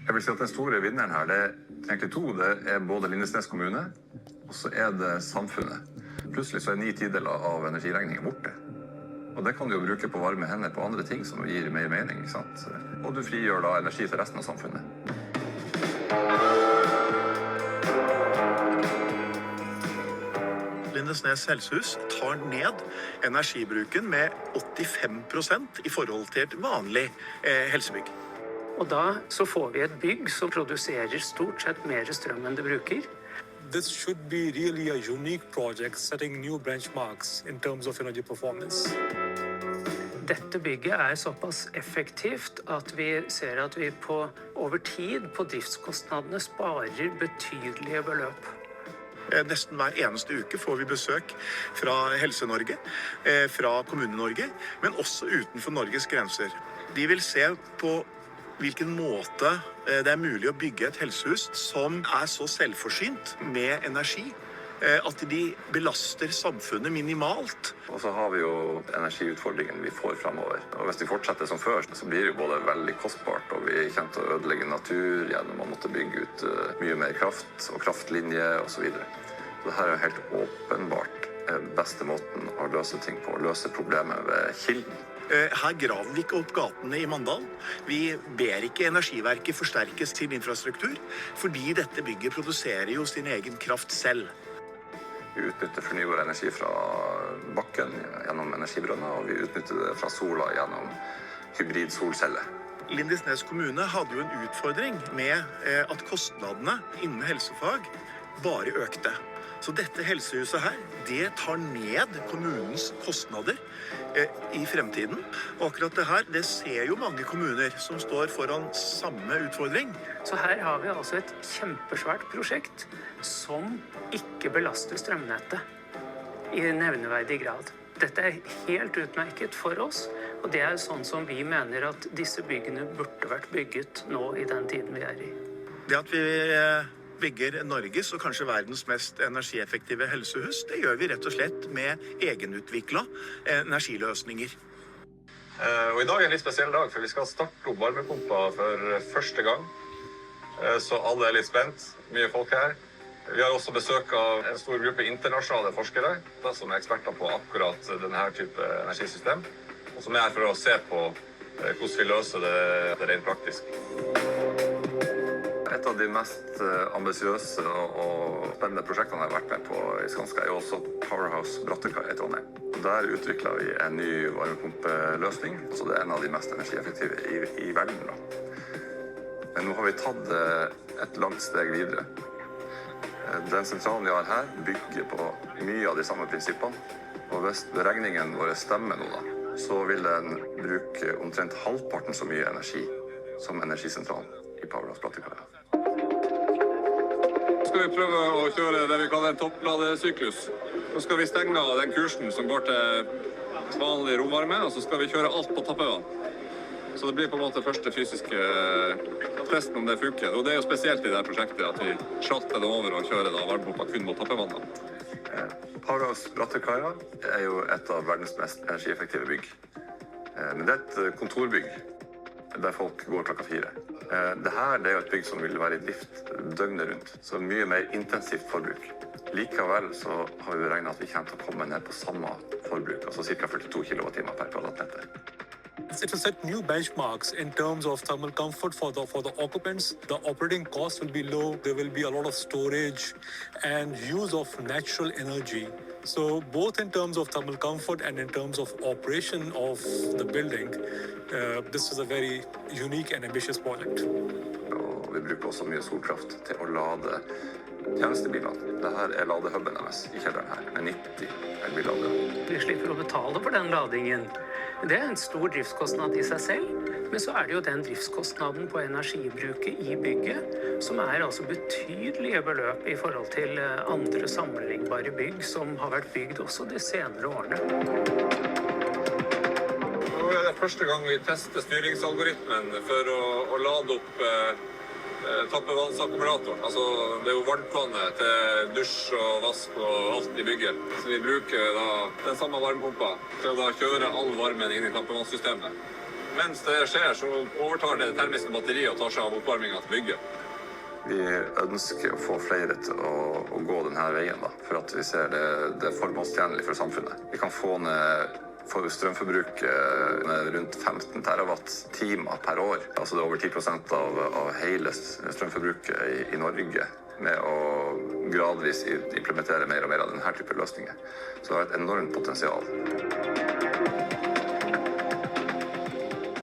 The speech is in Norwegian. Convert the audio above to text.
Jeg vil si at den store vinneren her, det er egentlig to. Det er både Lindesnes kommune, og så er det samfunnet. Plutselig så er 9/10 av energiregningen borte. Og det kan du jo bruke på varme hender på andre ting som gir mer mening, ikke sant? Og du frigjør da energi til resten av samfunnet. Lindesnes helsehus tar ned energibruken med 85% i forhold til et vanlig helsebygg. Og da så får vi et bygg som produserer stort sett mer strøm enn det bruker. This should be really a unique project, setting new benchmarks in terms of energy performance. Dette bygget er såpass effektivt at vi ser at vi over tid på driftskostnadene sparer betydelige beløp. Nesten hver eneste uke får vi besøk fra Helse-Norge, fra Kommune-Norge, men også utenfor Norges grenser. De vil se på hvilken måte det er mulig å bygge et helsehus som er så selvforsynt med energi at de belaster samfunnet minimalt. Og så har vi jo energiutfordringen vi får fremover. Og hvis vi fortsetter som før, så blir det jo både veldig kostbart, og vi kommer til å ødelegge natur gjennom å måtte bygge ut mye mer kraft og kraftlinjer og så videre. Så dette er jo helt åpenbart beste måten å løse ting på, å løse problemet ved kilden. Her graver vi ikke opp gatene i Mandal. Vi ber ikke Energiverket forsterkes til infrastruktur, fordi dette bygget produserer jo sin egen kraft selv. Vi utnytter fornybar energi fra bakken gjennom energibrønner, og vi utnytter det fra sola gjennom hybrid solceller. Lindesnes kommune hadde jo en utfordring med at kostnadene innen helsefag bare økte. Så dette helsehuset her, det tar ned kommunens kostnader i fremtiden. Og akkurat det her, det ser jo mange kommuner som står foran samme utfordring. Så her har vi altså et kjempesvært prosjekt som ikke belaster strømnettet i nevneverdig grad. Dette er helt utmerket for oss, og det er sånn som vi mener at disse byggene burde vært bygget nå i den tiden vi er i. Det at vi bygger Norges og kanskje verdens mest energieffektive helsehus, det gjør vi rett og slett med egenutvikla energiløsninger. Og i dag er en litt spesiell dag, for vi skal starte opp varmepumpa for første gang. Så alle er litt spent, mye folk her. Vi har også besøk av en stor gruppe internasjonale forskere som er eksperter på akkurat denne type energisystem, og som er her for å se på hvordan vi løser det rent praktisk. Et av de mest ambisiøse og spennende prosjektene jeg har vært med på i Skanska er også Powerhouse Brattekaia i Trondheim. Der utviklet vi en ny varmepumpeløsning, så det er en av de mest energieffektive i verden. Men nå har vi tatt et langt steg videre. Den sentralen vi har her bygger på mye av de samme prinsippene, og hvis beregningen vår stemmer nå så vil den bruke omtrent halvparten så mye energi som energisentralen i Powerhouse Brattekaia. Nå skal vi prøve å kjøre det vi kaller en toppladesyklus. Nå skal vi stenge av den kursen som går til vanlig romvarme, og så skal vi kjøre alt på tappevann. Så det blir på en måte første fysiske testen om det funker. Og det er jo spesielt i dette prosjektet at vi sjalter det over og kjører varmepumpa kun mot tappevann. Powerhouse Brattekaia er jo et av verdens mest energieffektive bygg. Men det er et kontorbygg der folk går klokka 4. Dette er jo et bygg som vil være i drift døgnet rundt, så mye mer intensivt forbruk. Likevel så har vi regnet at vi kommer til å komme ned på samme forbruk, altså ca. 42 kWh per kvadratmeter. It will set new benchmarks in terms of thermal comfort for the occupants. The operating cost will be low. There will be a lot of storage and use of natural energy. So both in terms of thermal comfort and in terms of operation of the building, this is a very unique and ambitious project. Og vi bruker også mye solkraft til å lade tjenestebilene. Dette er ladehubben deres i kjelleren her, med 90 elbillader. Vi slipper å betale for den ladingen. Det er en stor driftskostnad i seg selv, men så er det jo den driftskostnaden på energibruket i bygget, som er altså betydelige beløp i forhold til andre sammenlignbare bygg som har vært bygd også de senere årene. Nå er det første gang vi tester styringsalgoritmen for å lade opp tappevannakkumulatoren. Altså, det er jo varmtvannet til dusj og vask og alt i bygget. Så vi bruker da den samme varmepumpa til å da kjøre all varmen inn i tappevannsystemet. mens det skjer, så overtar det termiske batteriet og tar seg av oppvarmingen til bygget. Vi ønsker å få flere til å gå denne veien, da, for at vi ser det er formålstjenlig for samfunnet. Vi kan få ned strømforbruket med rundt 15 terawatt-timer per år. Altså det er over 10% av hele strømforbruket i Norge, med å gradvis implementere mer og mer av denne type løsninger. Så det har et enormt potensial.